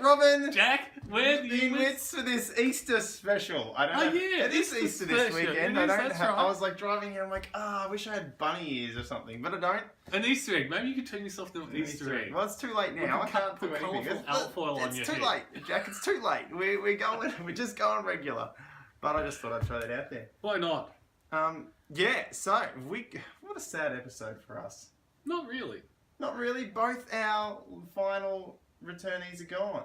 Robin. Jack, where the Inwits for this Easter special. I don't know. Yeah, it is Easter this special. weekend. Right. I was like driving here. I'm like, I wish I had bunny ears or something, but I don't. An Easter egg. Maybe you could turn yourself into an Easter egg. Well, it's too late now. I can't do anything. Alfoil on your It's too head. late, Jack. It's too late. We're going. We're just going regular. But I just thought I'd throw that out there. Why not? Yeah. So what a sad episode for us. Not really. Not really. Both our final returnees are gone.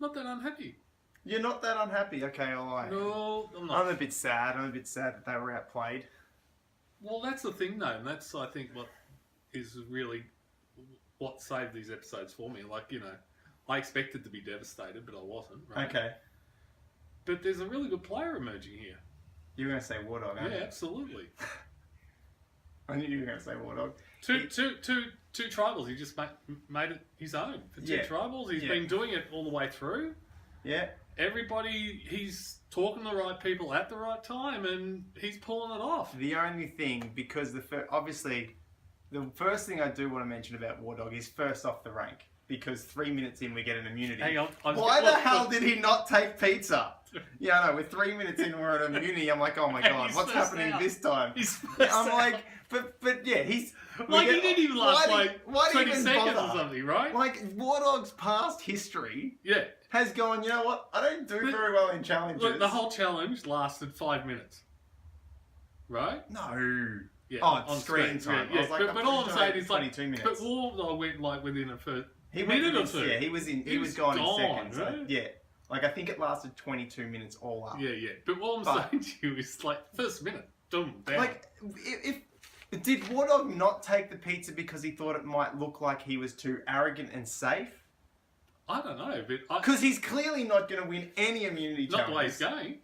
Not that unhappy. You're not that unhappy. Okay, I lie. No, I'm not. I'm a bit sad. I'm a bit sad that they were outplayed. Well, that's the thing, though, and that's, I think, what is really what saved these episodes for me. Like, you know, I expected to be devastated, but I wasn't. Right? Okay. But there's a really good player emerging here. You were going to say Wardog, aren't Yeah, you? absolutely. I knew you were going to say Wardog. Two tribals. He just made it his own. For two tribals, he's been doing it all the way through. Yeah. Everybody, he's talking to the right people at the right time, and he's pulling it off. The only thing, because obviously, the first thing I do want to mention about Wardog is first off the rank. Because 3 minutes in, we get an immunity. Hang on. Why the hell did he not take pizza? Yeah, I know. We're 3 minutes in, we're at immunity. I'm like, oh my god, what's happening this time? I'm like, but yeah, he's like he didn't even last why 20 seconds or something, right? Like Wardog's past history, has gone. You know what? I don't do very well in challenges. Look, the whole challenge lasted 5 minutes, right? No. Yeah, on screen time. Yeah, I was like, but all I'm saying is 22 minutes. But Wardog went like within a first minute or two. Yeah, he was gone in seconds. Right? Like, yeah. Like, I think it lasted 22 minutes all up. Yeah. But what I'm saying to you is, like, first minute, down. Like, did Wardog not take the pizza because he thought it might look like he was too arrogant and safe? I don't know, but because he's clearly not going to win any immunity challenges. Not the way he's going.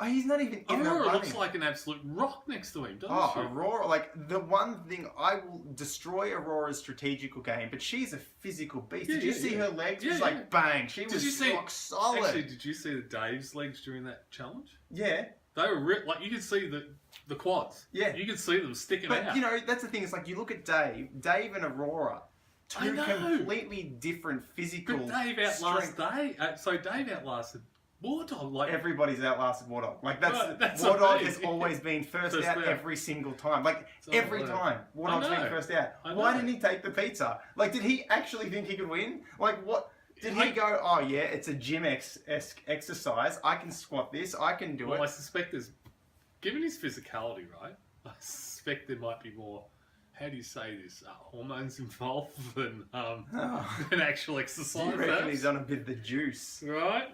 He's not even in Aurora looks like an absolute rock next to him, doesn't she? Aurora, like, the one thing, I will destroy Aurora's strategical game, but she's a physical beast. Did you see her legs? It was like, bang, she was rock solid. Actually, did you see the Dave's legs during that challenge? Yeah. They were ripped, like, you could see the quads. Yeah. You could see them sticking out. But, you know, that's the thing, it's like, you look at Dave and Aurora, two completely different physical But Dave outlasted Dave outlasted Wardog, like everybody's outlasted Wardog. Like that's Wardog has always been first out every single time. Like every time Wardog's been first out. Why didn't he take the pizza? Like, did he actually think he could win? Like, what did he go? Oh yeah, it's a gym-esque exercise. I can squat this. I can do it. Well, I suspect there's, given his physicality, right? I suspect there might be more. How do you say this? Hormones involved than actual exercise. Do you reckon he's on a bit of the juice? Right.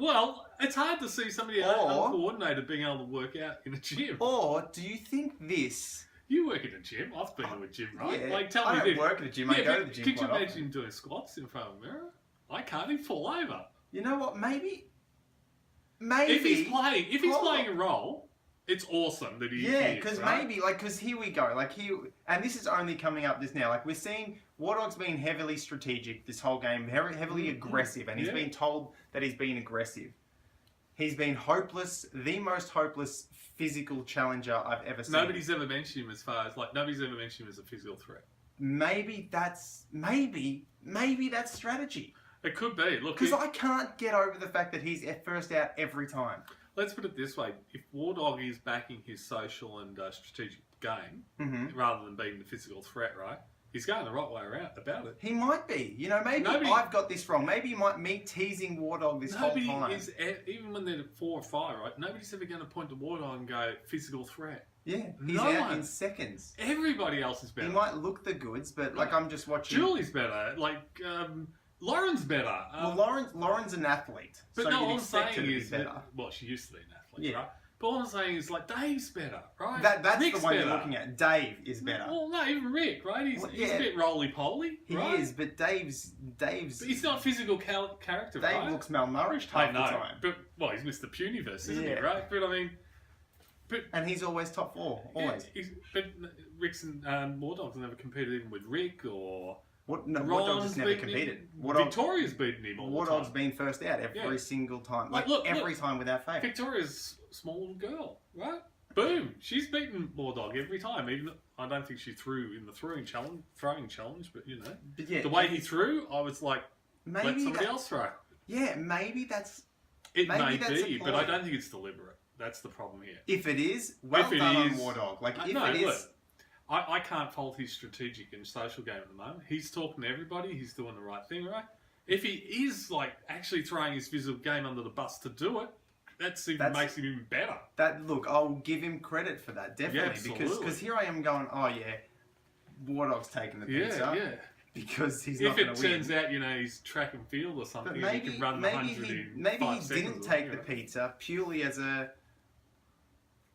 Well, it's hard to see somebody uncoordinated being able to work out in a gym. Or do you think this? You work in a gym. I've been to a gym, right? Yeah, like, tell me I don't work at a gym. I go to the gym. Could you imagine doing squats in front of a mirror? I can't. He'd fall over. You know what? Maybe. If he's playing a role, it's awesome that he. Yeah, because maybe because here we go. And this is only coming up just now. Like, we're seeing Wardog's been heavily strategic this whole game, heavily aggressive, and he's been told that he's been aggressive. He's been hopeless, the most hopeless physical challenger I've ever seen. Nobody's ever mentioned him nobody's ever mentioned him as a physical threat. Maybe that's strategy. It could be. Look, because I can't get over the fact that he's first out every time. Let's put it this way: if Wardog is backing his social and strategic game rather than being the physical threat, right? He's going the right way around about it. He might be. You know, maybe I've got this wrong. Maybe me teasing Wardog this whole time. Even when they're 4 or 5, right? Nobody's ever going to point to Wardog and go, physical threat. Yeah, he's out in seconds. Everybody else is better. He might look the goods, but like, I'm just watching. Julie's better. Like, Lauren's better. Well, Lauren's an athlete. But so no, you'd all I'm expect saying her to is, be better. Well, she used to be an athlete, right? But all I'm saying is, like, Dave's better, right? That's Rick's the one better. you're looking at. Dave is better. Well, no, even Rick, right? He's a bit roly-poly, right? He is, but Dave's... But he's not a physical character, right? Dave looks malnourished half the time. But, well, he's Mr. Puniverse, isn't he, right? But, I mean... And he's always top 4, always. Yeah, but Rick's and Wardog's never competed even with Rick or... Wardog's just never competed. Victoria's beaten him all the time. Wardog's been first out every single time. Like, every time without fail. Victoria's a small little girl, right? Boom! She's beaten Wardog every time. Even I don't think she threw in the throwing challenge, but you know. But yeah, the way he threw, I was like... let somebody else throw. Yeah, maybe that's... It may be, but I don't think it's deliberate. That's the problem here. If it is, well done on Wardog. Like, if it is... Look, I can't fault his strategic and social game at the moment. He's talking to everybody. He's doing the right thing, right? If he is, like, actually throwing his physical game under the bus to do it, makes him even better. Look, I'll give him credit for that, definitely. Yeah, because here I am going, oh, yeah, Wardog's taking the pizza. Yeah. Because he's not going to win. If it turns out, he's track and field or something, and he can run the 100 in maybe he didn't take the pizza purely as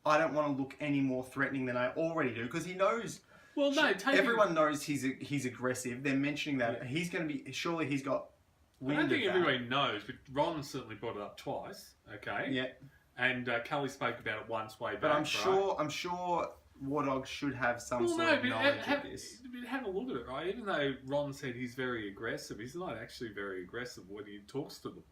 I don't want to look any more threatening than I already do, because he knows. Well, no, everyone knows he's aggressive. They're mentioning that he's going to be. Surely he's got. I don't think everybody knows, but Ron certainly brought it up twice. Okay. Yeah. And Kelly spoke about it once way back. But I'm sure Wardog should have some sort of knowledge of this. But have a look at it, right? Even though Ron said he's very aggressive, he's not actually very aggressive when he talks to them.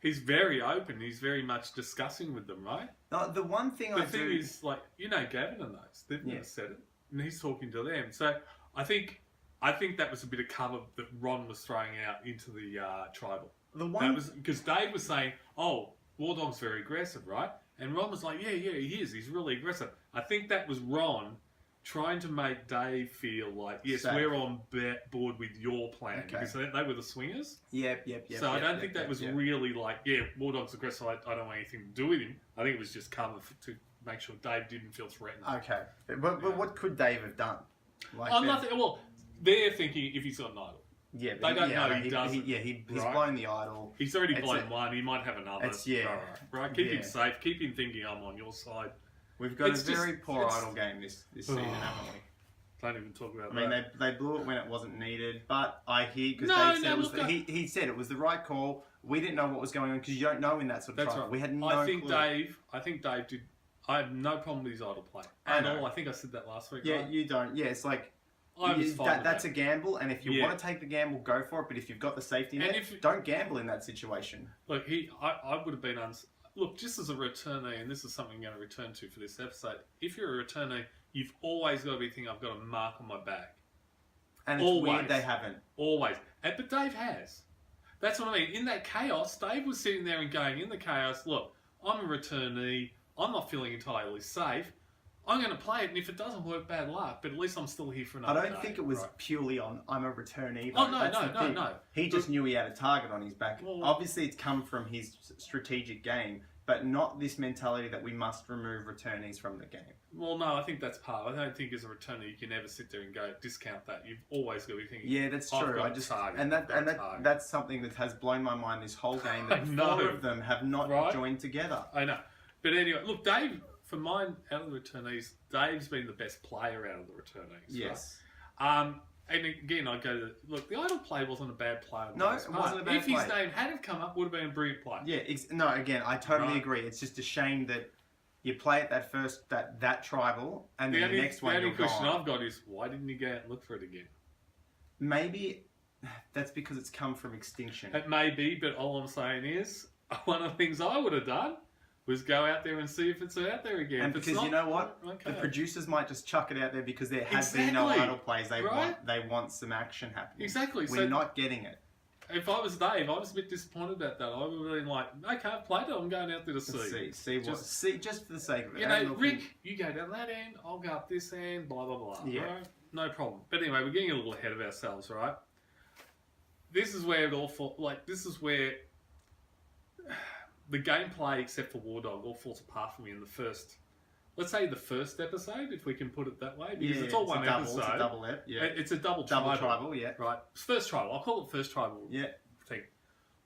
He's very open. He's very much discussing with them, right? No, the one thing the thing is, like, Gavin and those, they've never said it, and he's talking to them. So I think that was a bit of cover that Ron was throwing out into the tribal. Because Dave was saying, "Oh, Wardog's very aggressive, right?" And Ron was like, "Yeah, he is. He's really aggressive." I think that was Ron trying to make Dave feel like, yes, we're on board with your plan. Because they were the swingers. Yep. So I don't think that was really like, yeah, Wardog's aggressive, I don't want anything to do with him. I think it was just cover to make sure Dave didn't feel threatened. Okay. But what could Dave have done? Nothing. Well, they're thinking if he's got an idol. Yeah, they don't know he doesn't. He's blown the idol. He's already blown one. He might have another. Right. Keep him safe. Keep him thinking I'm on your side. We've got a very poor idol game this season, haven't we? Don't even talk about that. I mean, they blew it when it wasn't needed, but I hear because Dave said he said it was the right call. We didn't know what was going on because you don't know in that sort of trial. Right. We had no clue. I think Dave did. I have no problem with his idol play at all. I think I said that last week. Yeah, right? You don't. Yeah, it's like. That's a gamble, and if you want to take the gamble, go for it. But if you've got the safety net, don't gamble in that situation. Look, I would have been look, just as a returnee, and this is something I'm going to return to for this episode. If you're a returnee, you've always got to be thinking, I've got a mark on my back. And it's weird they haven't. Always. But Dave has. That's what I mean. In that chaos, Dave was sitting there and going, in the chaos, look, I'm a returnee. I'm not feeling entirely safe. I'm going to play it, and if it doesn't work, bad luck. But at least I'm still here for another day. I don't think it was purely on, I'm a returnee. Oh, no. He just knew he had a target on his back. Well, obviously, it's come from his strategic game, but not this mentality that we must remove returnees from the game. Well, no, I think that's part. I don't think as a returnee, you can ever sit there and go, discount that. You've always got to be thinking, yeah, that's true. That's something that has blown my mind this whole game, that four of them have not joined together. I know. But anyway, look, Dave... For mine, out of the returnees, Dave's been the best player out of the returnees. Yes. Right? And again, I go to... Look, the idle play wasn't a bad play. No, it wasn't a bad play. If his name hadn't come up, would have been a brilliant play. Yeah, again, I totally agree. It's just a shame that you play at that first, that tribal, and then the next one you're gone. The only question I've got is, why didn't you go out and look for it again? Maybe that's because it's come from Extinction. It may be, but all I'm saying is, one of the things I would have done was go out there and see if it's out there again. And because you know what? The producers might just chuck it out there because there has been no idle plays. They want some action happening. Exactly. We're not getting it. If I was Dave, I was a bit disappointed about that. I would have been like, okay, I've played it. I'm going out there to see. Just for the sake of it. Rick, you go down that end. I'll go up this end. Blah blah blah. Yeah. Right? No problem. But anyway, we're getting a little ahead of ourselves, right? This is where it all falls. Like, this is where the gameplay, except for Wardog, all falls apart for me in the first, let's say the first episode, if we can put it that way, because it's all one episode. It's a double ep, yeah. It's a double tribal, yeah. Right. First tribal. I'll call it first tribal. Yeah. Thing.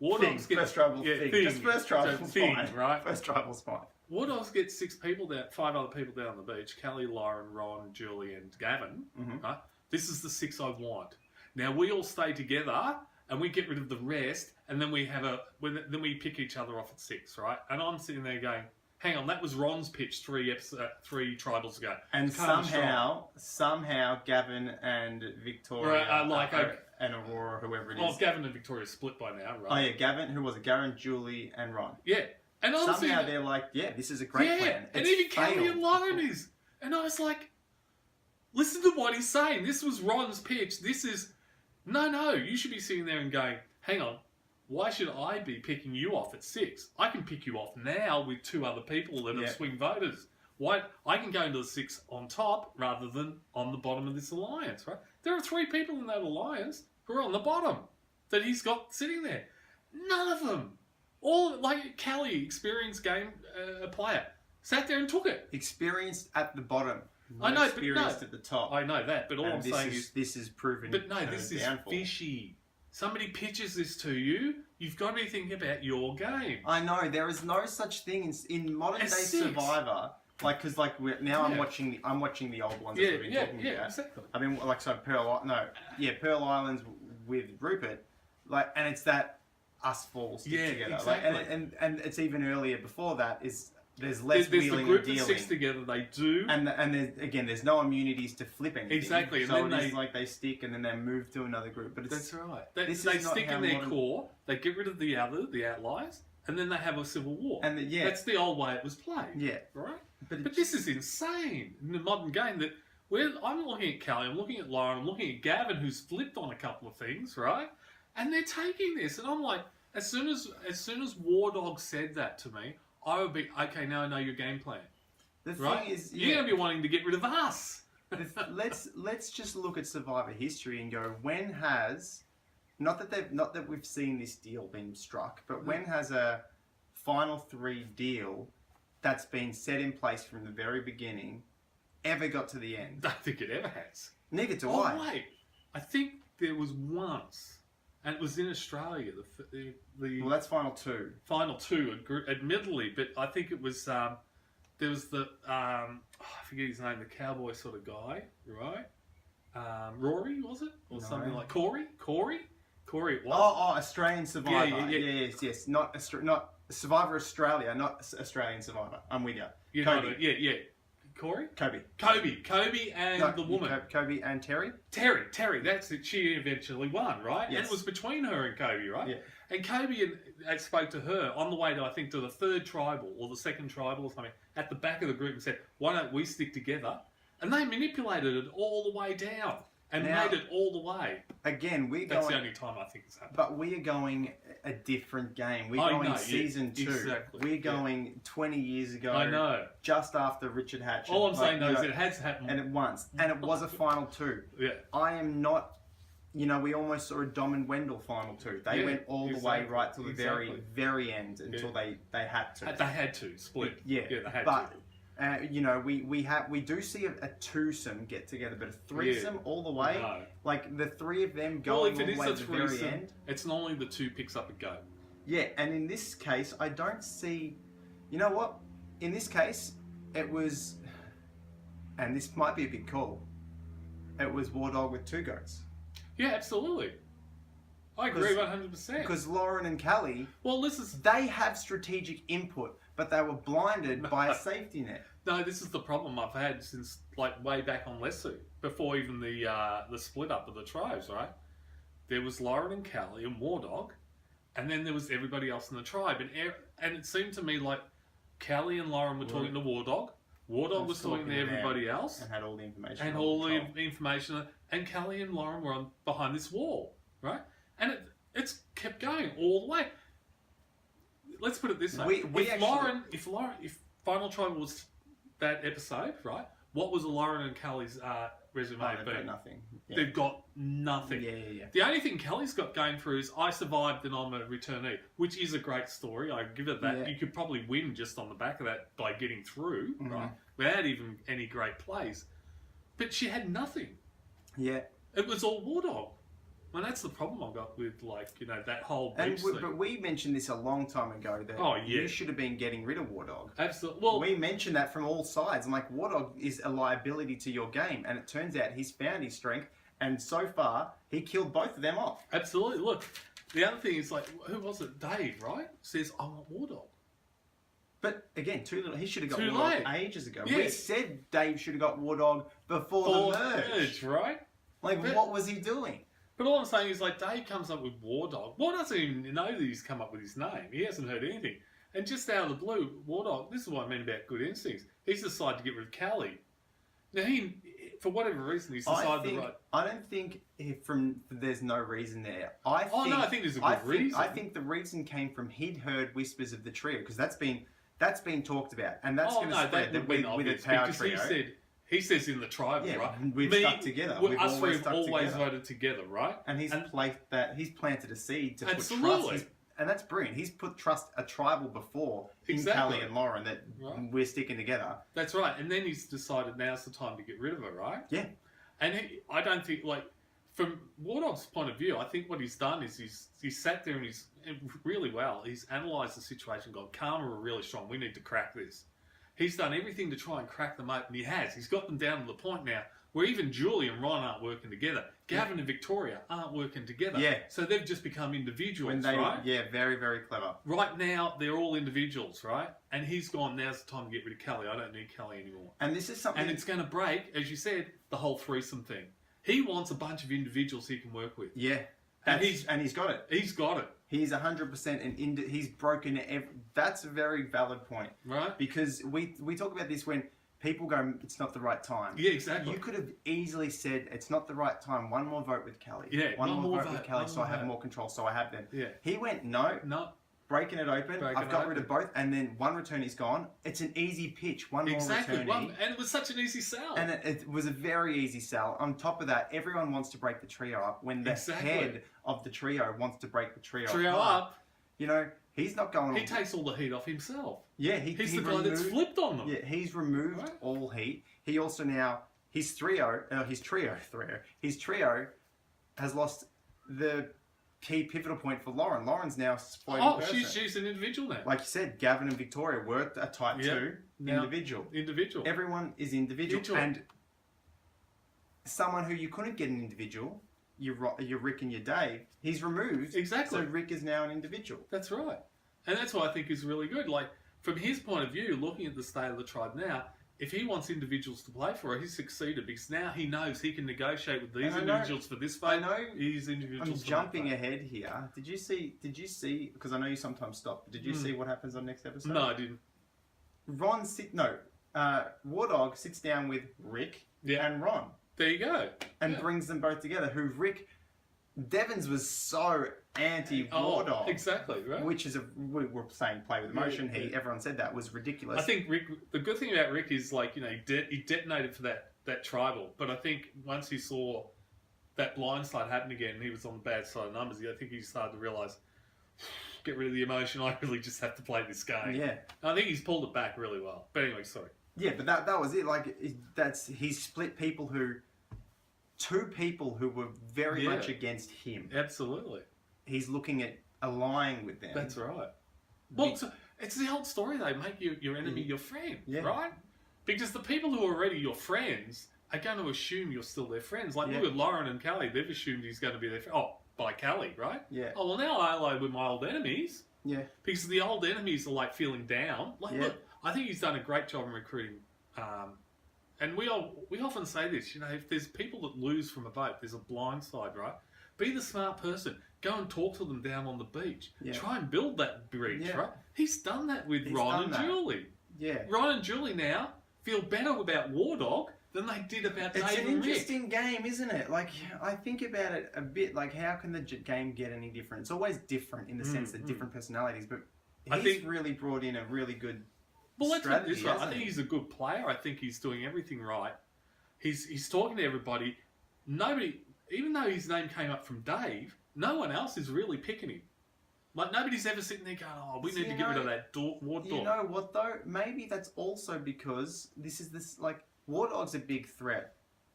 Wardog's first tribal thing. Just first tribal's fine. Right? First tribal's fine. Wardog's get 5 other people down on the beach. Kelly, Lauren, Ron, Julie, and Gavin. Mm-hmm. Right? This is the 6 I want. Now, we all stay together, and we get rid of the rest, and then we pick each other off at 6, right? And I'm sitting there going, hang on, that was Ron's pitch 3 tribals ago. And somehow Gavin and Victoria and Aurora, whoever it is. Well, Gavin and Victoria split by now, right? Oh yeah, Gavin, who was it? Gavin, Julie, and Ron. Yeah. And somehow they're like, yeah, this is a great plan. And even Kelly and Lauren is. And I was like, listen to what he's saying. This was Ron's pitch. This is... No, you should be sitting there and going, hang on, why should I be picking you off at 6? I can pick you off now with 2 other people that are swing voters. Why? I can go into the 6 on top rather than on the bottom of this alliance, right? There are 3 people in that alliance who are on the bottom that he's got sitting there. None of them. All, like Callie, experienced game player, sat there and took it. Experienced at the bottom. I know, experienced at the top. I know that, but all I'm saying is... This is proven. But no, this is fishy. Somebody pitches this to you, you've got to be thinking about your game. I know, there is no such thing in modern day Survivor. Like, because I'm watching the old ones that we've been talking about. Exactly. I mean, like, so Pearl Islands with Rupert, like, and it's that us four stick together. Exactly. Like, and it's even earlier before that is there's less wheeling the group and dealing. that sticks together, they do. And there's no immunities to flip anything. Exactly. And so then it's like they stick and then they move to another group. But that's right. They stick in their core, they get rid of the outliers, and then they have a civil war. And that's the old way it was played. Yeah. Right? But this is insane in the modern game that I'm looking at Callie, I'm looking at Lauren, I'm looking at Gavin, who's flipped on a couple of things, right? And they're taking this, and I'm like, as soon as Wardog said that to me, I would be, okay, now I know your game plan. The thing is, you're going to be wanting to get rid of us. let's just look at Survivor history and go, when has, not that we've seen this deal being struck, but when has a final 3 deal that's been set in place from the very beginning ever got to the end? I don't think it ever has. Neither do I. Oh, wait. I think there was once, and it was in Australia. Well, that's final 2. Final 2, admittedly, but I think it was, there was I forget his name, the cowboy sort of guy, right? Rory, was it? Or something like Corey, it was. Oh, Australian Survivor. Yes. Not Survivor Australia, not Australian Survivor. I'm with you. Kobe. Corey? Kobe and the woman. Kobe and Terry? Terry, that's it. She eventually won, right? Yes. And it was between her and Kobe, right? Yeah. And Kobe spoke to her on the way to, I think, to the 3rd tribal or the 2nd tribal or something, at the back of the group and said, why don't we stick together? And they manipulated it all the way down and made it all the way. Again, that's the only time I think it's happened. But we are going a different game. We're going season 2. Exactly. We're going 20 years ago. I know. Just after Richard Hatch. All I'm saying though is it has happened. And it was a final 2. Yeah. I am not. We almost saw a Dom and Wendell final 2. They went all the way right to the very, very end until they had to. They had to split. Yeah, they had to. We do see a twosome get together, but a threesome all the way. No. Like the 3 of them going all the way to the very end. It's normally the 2 picks up a go. Yeah, and in this case, I don't see. You know what? In this case, it was, and this might be a big call. It was Wardog with 2 goats. Yeah, absolutely. I agree 100%. Because Lauren and Callie, they have strategic input, but they were blinded by a safety net. No, this is the problem I've had since way back on Lesu, before even the split up of the tribes, right? There was Lauren and Callie and Wardog, and then there was everybody else in the tribe, and it seemed to me like Callie and Lauren were talking to Wardog. Wardog was talking to everybody else. And had all the information. And all the information. And Callie and Lauren were behind this wall, right? And it's kept going all the way. Let's put it this way. If Final Tribal was that episode, right? What was Lauren and Callie's resume they've got nothing. Yeah. They've got nothing. Yeah. The only thing Callie's got going for is I survived and I'm a returnee, which is a great story. I give it that. Yeah. You could probably win just on the back of that by getting through, right? Without even any great plays. But she had nothing. Yeah. It was all Wardog. And that's the problem I've got with, that whole beach thing. But we mentioned this a long time ago, that you should have been getting rid of Wardog. Absolutely. Well, we mentioned that from all sides. I'm like, Wardog is a liability to your game. And it turns out he's found his strength. And so far, he killed both of them off. Absolutely. Look, the other thing is, who was it? Dave, right? Says, I want Wardog. But again, too little. He should have got too Wardog late. Ages ago. Yeah. We said Dave should have got Wardog before the merge. Right? What was he doing? But all I'm saying is, Dave comes up with Wardog. Wardog doesn't even know that he's come up with his name. He hasn't heard anything. And just out of the blue, Wardog, this is what I mean about good instincts. He's decided to get rid of Callie. Now, for whatever reason, he's decided I don't think there's no reason there. I think there's a good reason. I think the reason came from he'd heard whispers of the trio, because that's been talked about, and that's going to spread with a power trio. He says in the tribal, right? We've stuck together. We've always voted together, right? And he's planted a seed to put trust. And that's brilliant. He's put a tribal before in Callie and Lauren that we're sticking together. That's right. And then he's decided now's the time to get rid of her, right? Yeah. And I don't think, from Wardog's point of view, I think what he's done is he's sat there and he's really well. He's analysed the situation, gone, Karma are really strong. We need to crack this. He's done everything to try and crack them open. He has. He's got them down to the point now where even Julie and Ron aren't working together. Gavin and Victoria aren't working together. Yeah. So they've just become individuals, right? Yeah, very, very clever. Right now, they're all individuals, right? And he's gone, now's the time to get rid of Callie. I don't need Callie anymore. And this is something... And it's going to break, as you said, the whole threesome thing. He wants a bunch of individuals he can work with. Yeah. And he's got it. He's got it. He's 100% he's broken that's a very valid point. Right. Because we talk about this when people go, it's not the right time. Yeah, exactly. You could have easily said, it's not the right time. One more vote with Callie. Yeah, one more vote with Callie so I have more control, so I have them. Yeah. He went, no. Breaking it open. I've got rid of both, and then one returnee's gone. It's an easy pitch. One more returnee. And it was such an easy sell. And it was a very easy sell. On top of that, everyone wants to break the trio up. When the head of the trio wants to break the trio up, you know, he's not going. He takes all the heat off himself. Yeah, he's the guy that's flipped on them. Yeah, he's removed all heat. He also now his trio has lost the key pivotal point for Lauren. Lauren's now floating person. She's an individual now. Like you said, Gavin and Victoria were a type 2 individual. Everyone is individual. And someone who you couldn't get an individual, your Rick and your Dave, he's removed. Exactly. So Rick is now an individual. That's right. And that's what I think is really good. Like, from his point of view, looking at the state of the tribe now, if he wants individuals to play for it, he's succeeded because now he knows he can negotiate with these individuals for this fight. I know. These individuals. I'm jumping ahead here. Did you see? Because I know you sometimes stop. Did you see what happens on next episode? No, I didn't. Wardog sits down with Rick and Ron. There you go. And brings them both together. Devons was so anti-Wardog. Exactly, right. Which is we were saying play with emotion. Everyone said that was ridiculous. I think Rick. The good thing about Rick is he detonated for that tribal. But I think once he saw that blindside happen again, and he was on the bad side of numbers. I think he started to realise, get rid of the emotion. I really just have to play this game. Yeah. And I think he's pulled it back really well. But anyway, sorry. Yeah, but that was it. He split two people who were very much against him. Absolutely. He's looking at allying with them. That's right. Well, it's the old story, though. Make your enemy your friend, right? Because the people who are already your friends are going to assume you're still their friends. Like, look at Lauren and Callie. They've assumed he's going to be their friend. Oh, by Callie, right? Yeah. Oh, well, now I ally with my old enemies. Yeah. Because the old enemies are, feeling down. Look, I think he's done a great job in recruiting. And we often say this, if there's people that lose from a vote, there's a blind side, right? Be the smart person. Go and talk to them down on the beach. Yeah. Try and build that bridge, right? He's done that with Ron and Julie. Yeah. Ron and Julie now feel better about Wardog than they did about Dave and Rick. It's an interesting game, isn't it? I think about it a bit, how can the game get any different? It's always different in the sense that different personalities, but he's really brought in a really good strategy, I think he's a good player. I think he's doing everything right. He's talking to everybody. Nobody, even though his name came up from Dave, no one else is really picking him. Nobody's ever sitting there going, we need to get rid of that Wardog. You know what though? Maybe that's also because Wardog's a big threat.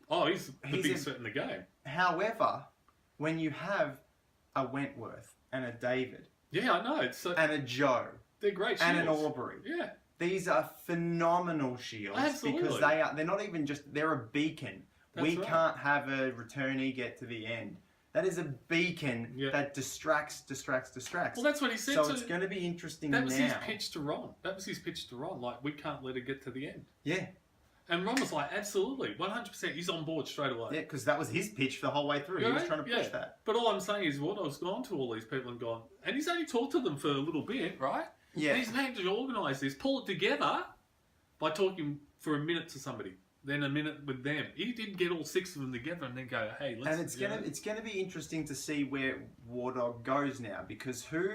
Oh, he's the big threat in the game. However, when you have a Wentworth and a David, I know, and a Joe, they're great shields. And an Aubrey, these are phenomenal shields. Absolutely. Because they're not even they're a beacon. We can't have a returnee get to the end. That is a beacon that distracts. Well, that's what he said. So it's going to be interesting now. That was his pitch to Ron. We can't let it get to the end. Yeah. And Ron was like, absolutely, 100%. He's on board straight away. Yeah, because that was his pitch the whole way through. He was trying to push that. But all I'm saying is Wardog's gone to all these people and gone, and he's only talked to them for a little bit, right? Yeah. And he's managed to organise this, pull it together by talking for a minute to somebody. then a minute with them. He didn't get all 6 of them together and then go, hey, let's... And it's gonna be interesting to see where Wardog goes now, because who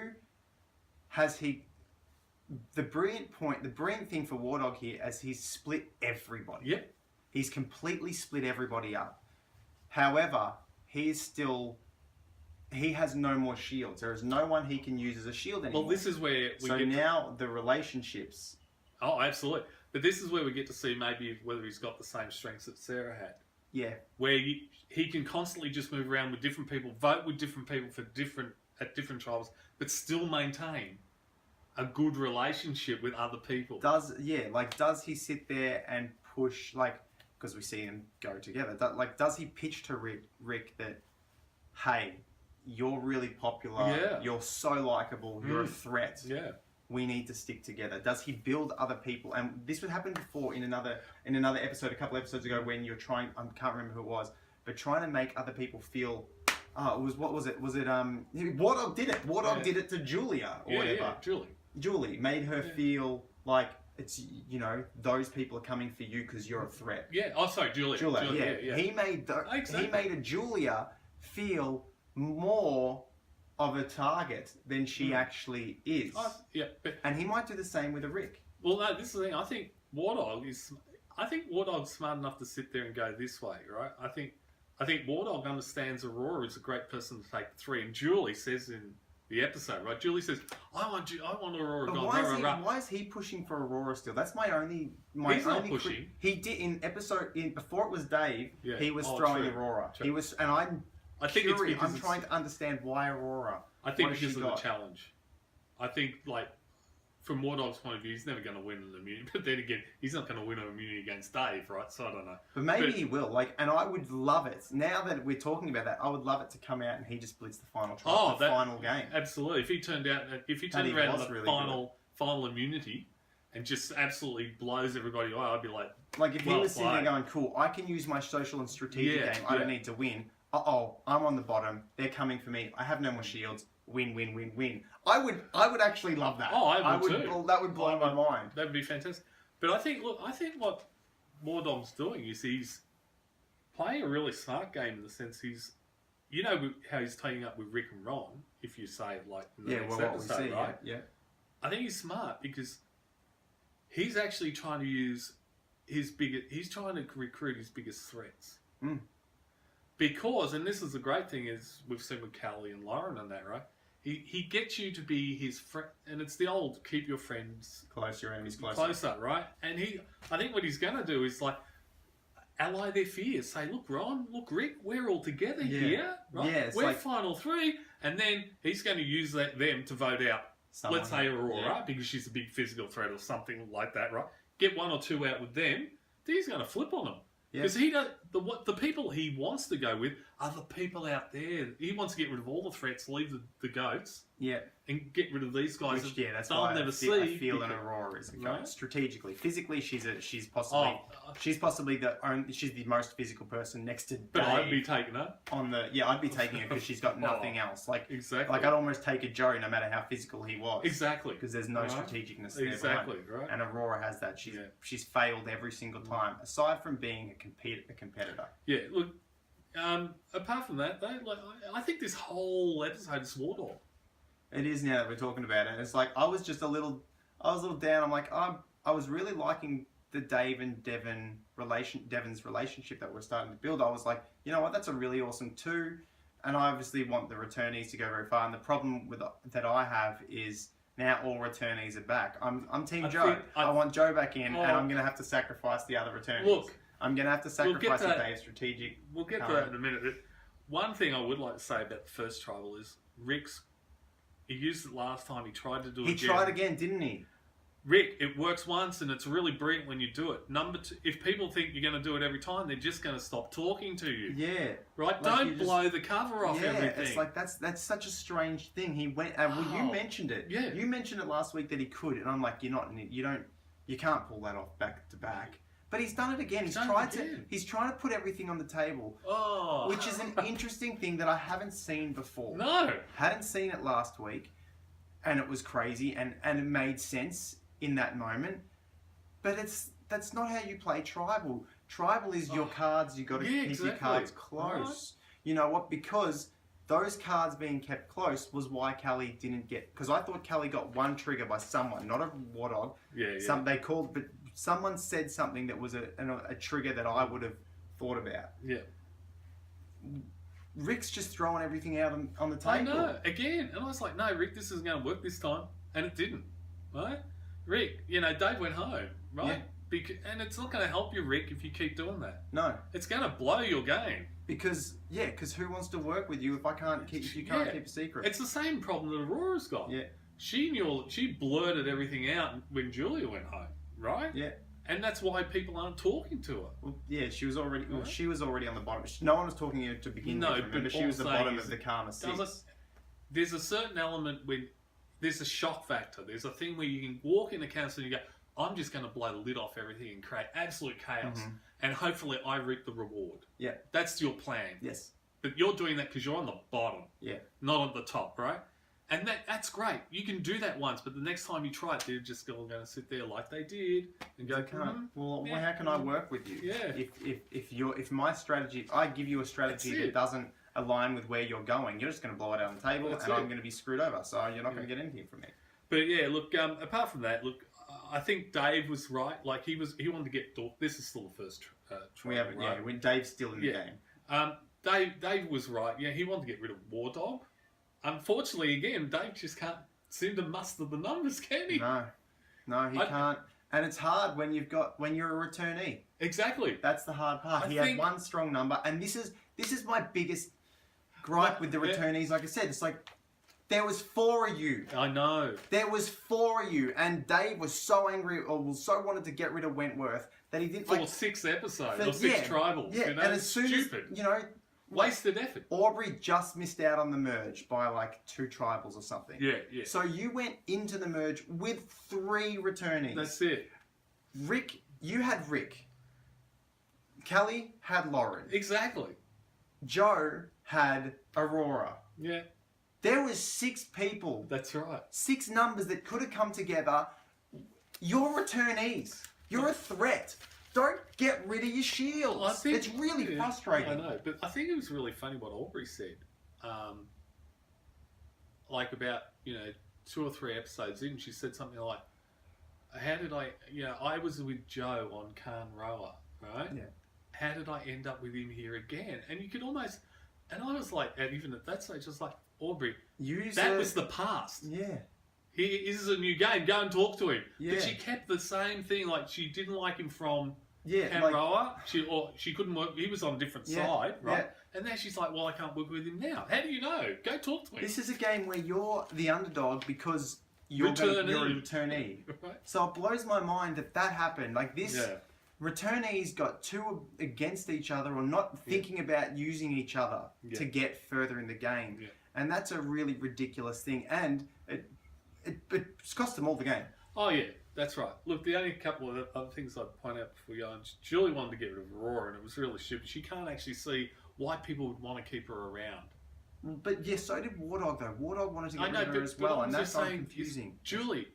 has he... The brilliant thing for Wardog here is he's split everybody. Yep. He's completely split everybody up. However, he has no more shields. There is no one he can use as a shield anymore. Well, this is where now the relationships... Oh, absolutely. But this is where we get to see maybe whether he's got the same strengths that Sarah had. Yeah. Where he can constantly just move around with different people, vote with different people at different tribes, but still maintain a good relationship with other people. Does he sit there and push, like, because we see them go together, does he pitch to Rick that, hey, you're really popular, you're so likable, you're a threat. Yeah. We need to stick together. Does he build other people? And this would happen before in another episode, a couple episodes ago, when you're trying, I can't remember who it was, but trying to make other people feel, Wardog did it. Wardog did it to Julia or whatever. Yeah, Julie made her feel like it's, those people are coming for you because you're a threat. Yeah. Oh, sorry, Julia. Yeah. He made a Julia feel more of a target than she actually is. And he might do the same with a Rick. Well, no, this is the thing. I think Wardog's smart enough to sit there and go this way, right? I think Wardog understands Aurora is a great person to take 3, and Julie says in the episode, right? Julie says, "I want Aurora gone." Why is he pushing for Aurora still? That's my only. He's not pushing. He did before it was Dave. Yeah. He was throwing Aurora. True. He was, and I think I'm trying to understand why Aurora. I think because of the challenge. I think, like, from Wardog's point of view, he's never going to win an immunity. But then again, he's not going to win an immunity against Dave, right? So I don't know. But maybe he will. Like, and I would love it. Now that we're talking about that, I would love it to come out and he just blitz the final trial, final game. Absolutely. If he turned around on the final immunity and just absolutely blows everybody away, I'd be like, if he was sitting there going, cool, I can use my social and strategic game. I don't need to win. I'm on the bottom. They're coming for me. I have no more shields. Win, win, win, win. I would actually love that. Oh, I would too. That would blow my mind. That would be fantastic. But I think what Wardog's doing is he's playing a really smart game in the sense how he's teaming up with Rick and Ron. If you say like in the next episode, right? Yeah. I think he's smart because he's actually trying to use he's trying to recruit his biggest threats. Mm. Because, and this is the great thing, is we've seen with Callie and Lauren and that, right? He gets you to be his friend, and it's the old keep your friends closer, enemies closer, right? And I think what he's going to do is like ally their fears. Say, look, Ron, look, Rick, we're all together here, right? Yeah, we're final 3, and then he's going to use them to vote out. Let's say Aurora, because she's a big physical threat or something like that, right? Get 1 or 2 out with them. Then he's going to flip on them. Because the people he wants to go with are the people out there. He wants to get rid of all the threats, leave the goats, and get rid of these guys. That's why I feel an Aurora is strategically, physically, she's possibly the most physical person next to Dave. But I'd be taking her I'd be taking her because she's got nothing else. Exactly. Like I'd almost take a Joe no matter how physical he was. Exactly. Because there's no strategicness there. Exactly. Right. And Aurora has that. She's failed every single time, aside from being a competitor. Yeah. Look. Apart from that, I think this whole episode is Wardog. It is now that we're talking about it. It's like I was a little down. I'm like, I was really liking the Dave and Devon's relationship that we're starting to build. I was like, you know what, that's a really awesome 2. And I obviously want the returnees to go very far. And the problem that I have is now all returnees are back. I'm Team Joe. I want Joe back in, and I'm going to have to sacrifice the other returnees. Look. I'm going to have to sacrifice the Dave strategic. We'll get to that in a minute. One thing I would like to say about the first tribal is he used it last time. He tried to do it again. He tried again, didn't he? Rick, it works once and it's really brilliant when you do it. Number 2, if people think you're going to do it every time, they're just going to stop talking to you. Yeah. Right? Don't blow the cover off everything. It's like that's such a strange thing. He went. You mentioned it. Yeah. You mentioned it last week that he could, and I'm like, you can't pull that off back to back. But he's done it again. He's trying to put everything on the table. Oh. Which is an interesting thing that I haven't seen before. No. Hadn't seen it last week. And it was crazy and it made sense in that moment. But that's not how you play tribal. Tribal is your cards. You got to keep your cards close. Right. You know what? Because those cards being kept close was why Callie didn't get. Because I thought Callie got one trigger by someone, not a Wardog. Yeah. They called, but someone said something that was a trigger that I would have thought about. Yeah. Rick's just throwing everything out on the table. I know, again. And I was like, no, Rick, this isn't going to work this time. And it didn't, right? Rick, you know, Dave went home, right? Yeah. And it's not going to help you, Rick, if you keep doing that. No. It's going to blow your game. Because who wants to work with you if you can't keep a secret? It's the same problem that Aurora's got. Yeah. She blurted everything out when Julia went home, right? Yeah. And that's why people aren't talking to her. Well, yeah, she was already on the bottom. No one was talking to her to begin with. Remember, she was the bottom of the Karma 6. There's a certain element when there's a shock factor. There's a thing where you can walk in the council and you go, I'm just going to blow the lid off everything and create absolute chaos. Mm-hmm. And hopefully I reap the reward. Yeah. That's your plan. Yes. But you're doing that because you're on the bottom. Yeah. Not at the top, right? And that's great. You can do that once, but the next time you try it, they're just going to sit there like they did and go, well, how can I work with you? Yeah. If my strategy, if I give you a strategy that doesn't align with where you're going, you're just going to blow it out on the table, I'm going to be screwed over. So you're not going to get anything from me. But yeah, look. Apart from that, look, I think Dave was right. Like he wanted to get. This is still the first try. We haven't. Right? Yeah, when Dave's still in the game. Dave was right. Yeah, he wanted to get rid of Wardog. Unfortunately, again, Dave just can't seem to muster the numbers, can he? No, he can't. And it's hard when you're a returnee. Exactly. That's the hard part. He had one strong number, and this is my biggest gripe with the returnees. Like I said, it's like there was 4 of you. I know. There was 4 of you, and Dave was so angry or so wanted to get rid of Wentworth that he didn't. For 6 episodes or 6 tribals. Yeah, you know? And as soon as wasted effort. Aubrey just missed out on the merge by like 2 tribals or something. Yeah. So you went into the merge with 3 returnees. That's it. Rick, you had Rick. Callie had Lauren. Exactly. Joe had Aurora. Yeah. There was 6 people. That's right. 6 numbers that could have come together. You're returnees. You're a threat. Don't get rid of your shields. It's really frustrating. I know, but I think it was really funny what Aubrey said. Like about 2 or 3 episodes in, she said something like, "How did I was with Joe on Khan Roa, right? Yeah. How did I end up with him here again?" And you could almost, and I was like, and even at that stage, I was like, Aubrey, that was the past. Yeah. This is a new game. Go and talk to him. Yeah. But she kept the same thing. Like she didn't like him from Canberra. She couldn't work. He was on a different side, right? Yeah. And now she's like, "Well, I can't work with him now." How do you know? Go talk to him. This is a game where you're the underdog because you're a returnee. Right. So it blows my mind that happened. Like this, returnees got 2 against each other or not thinking about using each other to get further in the game, and that's a really ridiculous thing. And it's cost them all the game. Oh yeah, that's right. Look, the only couple of other things I'd point out before you go on, Julie wanted to get rid of Aurora, and it was really stupid. She can't actually see why people would want to keep her around. But so did Wardog though. Wardog wanted to get rid of her as well, and that's so confusing. Julie,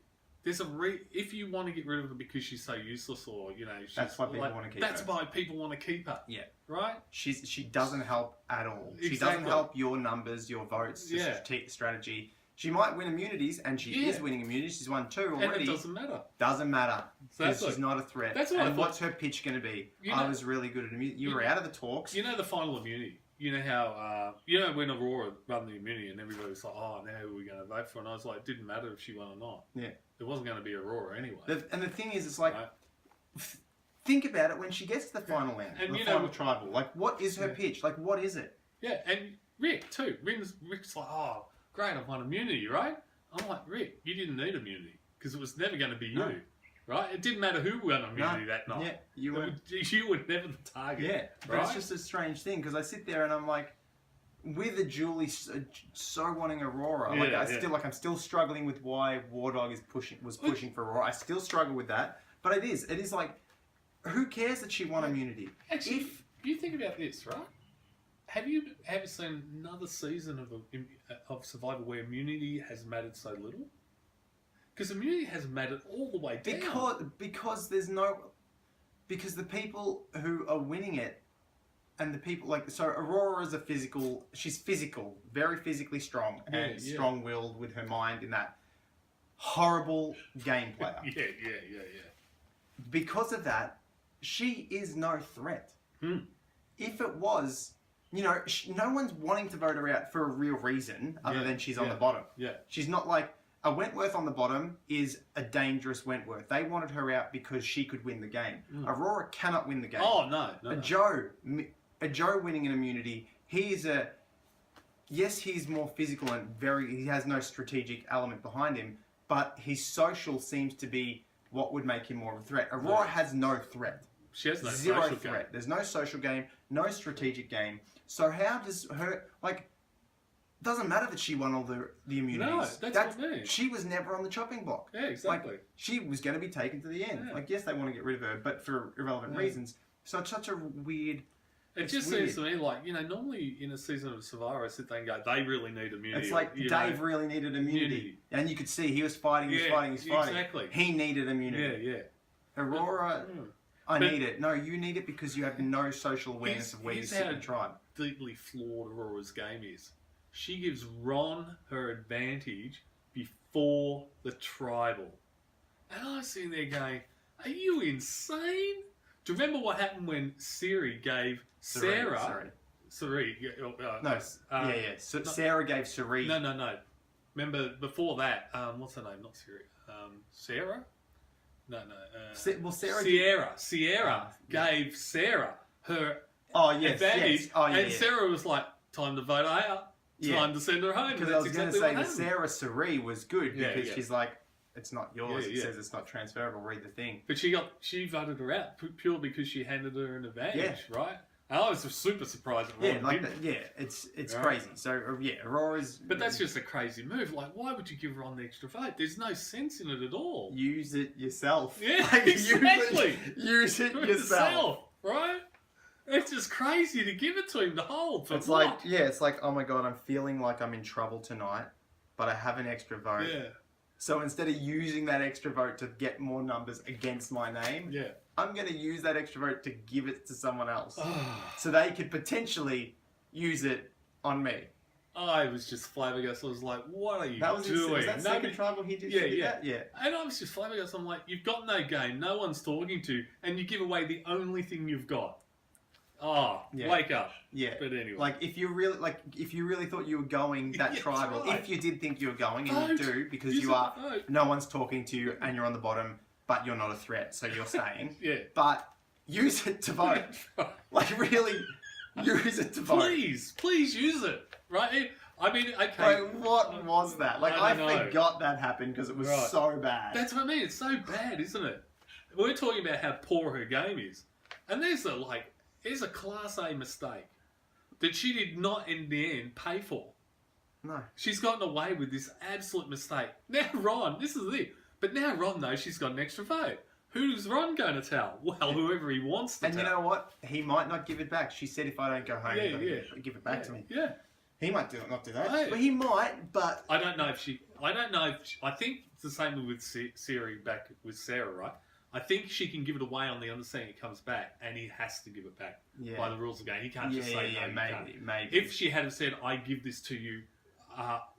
there's if you want to get rid of her because she's so useless, or that's why people want to keep her. That's why people want to keep her. Yeah. Right. She doesn't help at all. Exactly. She doesn't help your numbers, your votes, strategy. She might win immunities, and she is winning immunities. She's won 2 already. And it doesn't matter. Doesn't matter. Because she's not a threat. That's what what's her pitch going to be? I was really good at immunity. You were out of the talks. You know the final immunity. You know how, when Aurora won the immunity and everybody was like, oh, now who are we going to vote for? And I was like, it didn't matter if she won or not. Yeah. It wasn't going to be Aurora anyway. And the thing is, it's like, think about it when she gets to the final round, and the final tribal. Like, what is her pitch? Like, what is it? Yeah, and Rick, too. Rick's like, oh, great, I've won immunity, right? I'm like, Rick, you didn't need immunity because it was never going to be you. Right? It didn't matter who won immunity that night. Yeah, you were never the target. Yeah, but it's just a strange thing because I sit there and I'm like, with a Julie so wanting Aurora, I'm still struggling with why Wardog was pushing for Aurora. I still struggle with that, but it is like, who cares that she won immunity? Actually, if you think about this, right? Have you ever seen another season of Survivor where immunity has mattered so little? Because immunity has mattered all the way down. Because there's no... Because the people who are winning it, and the people so Aurora is she's physical, very physically strong, and strong-willed with her mind in that horrible game player. Yeah. Because of that, she is no threat. If it was, no one's wanting to vote her out for a real reason other than she's on the bottom. Yeah. She's not like a Wentworth on the bottom is a dangerous Wentworth. They wanted her out because she could win the game. Aurora cannot win the game. Oh, no. A Joe winning an immunity, he's more physical and he has no strategic element behind him, but his social seems to be what would make him more of a threat. Aurora has no threat. She has no zero social threat. game. There's no social game, no strategic game. So how does her doesn't matter that she won all the immunities. No, that's what I mean. She was never on the chopping block. Yeah, exactly. She was going to be taken to the end. Yeah. Yes, they want to get rid of her, but for irrelevant reasons. So it's such a weird. It just seems to me like, normally in a season of Survivor, I sit there and go, they really need immunity. It's like Dave really needed immunity. And you could see he was fighting, fighting. Exactly. He needed immunity. Yeah. Aurora, I need it. No, you need it because you have no social awareness of where you sit in the tribe. Deeply flawed Aurora's game is. She gives Ron her advantage before the tribal. And I'm sitting there going, are you insane? Do you remember what happened when Siri gave Sarah... Siri. Sarah gave Siri... No. Remember, before that, what's her name? Not Siri. Sarah? No. Sierra gave Sarah her advantage. And Sarah was like, time to vote her out. Time to send her home. Because I was going to say that Sarah Siri was good because she's like, it's not yours. It says it's not transferable. Read the thing. But she voted her out purely because she handed her an advantage, right? And I was super surprised. It's crazy. So Aurora's. But that's just a crazy move. Like, why would you give Ron the extra vote? There's no sense in it at all. Use it yourself. Yeah, exactly. Use it yourself. Right? It's just crazy to give it to him to hold. It's like, oh my God, I'm feeling like I'm in trouble tonight, but I have an extra vote. Yeah. So instead of using that extra vote to get more numbers against my name, I'm going to use that extra vote to give it to someone else. So they could potentially use it on me. I was just flabbergasted. I was like, what are you doing? Was that second tribal he did? Yeah. And I was just flabbergasted. I'm like, you've got no game. No one's talking to. And you give away the only thing you've got. Wake up. Yeah. But anyway. Like, if you really thought you were going that tribal, if you did think you were going, and you do, because no one's talking to you, and you're on the bottom, but you're not a threat, so you're staying. But use it to vote. Like, really, use it to vote. Please use it. Right? I mean, okay. Like, what was that? Like, I forgot that happened because it was so bad. That's what I mean. It's so bad, isn't it? We're talking about how poor her game is. And there's a Class A mistake that she did not, in the end, pay for. No. She's gotten away with this absolute mistake. Now, Ron, this is it. But now Ron knows she's got an extra vote. Who's Ron going to tell? Well, whoever he wants to tell. And you know what? He might not give it back. She said, if I don't go home, give it back to me. Yeah. He might not do that. But he might, but... I don't know if I think it's the same with Siri back with Sarah, right? I think she can give it away on the understanding it comes back, and he has to give it back by the rules of the game. He can't just say no. Maybe. If she had said, "I give this to you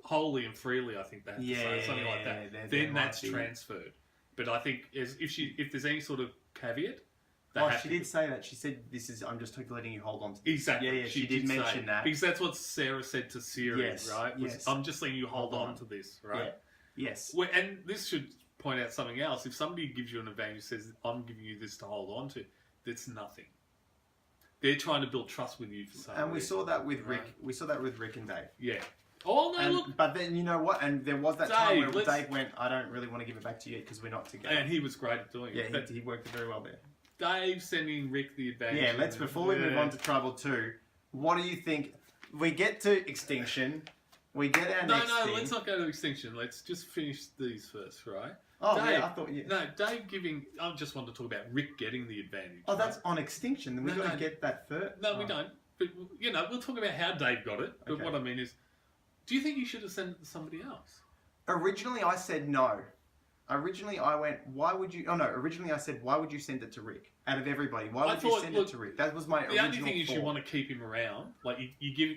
wholly and freely," I think that something like that. Then that's transferred. But I think if there's any sort of caveat, she did say that. She said, I'm just letting you hold on to this." Exactly. Yeah, she did mention that because that's what Sarah said to Siri, right? Yes. I'm just letting you hold on to this, right? Yeah. Yes. And this should point out something else. If somebody gives you an advantage and says, I'm giving you this to hold on to, that's nothing. They're trying to build trust with you for some reason. And we saw that with Rick. We saw that with Rick and Dave. Yeah. Oh, no, look. But then, you know what? And there was that time where Dave went, I don't really want to give it back to you because we're not together. And he was great at doing it. Yeah, he worked very well there. Dave sending Rick the advantage. Yeah, before we move on to Tribal 2, what do you think? We get to Extinction. We get our next thing. No, let's not go to Extinction. Let's just finish these first, right? Oh, Dave, I thought No, Dave giving... I just wanted to talk about Rick getting the advantage. Oh, that's on Extinction. Then we've got to get that first. No, we don't. But, we'll talk about how Dave got it. But what I mean is, do you think you should have sent it to somebody else? Originally, I said no. Originally, I went, why would you... Oh, no. Originally, I said, why would you send it to Rick? Out of everybody, why would you send it to Rick? That was my original The only thing is thought. you want to keep him around. Like,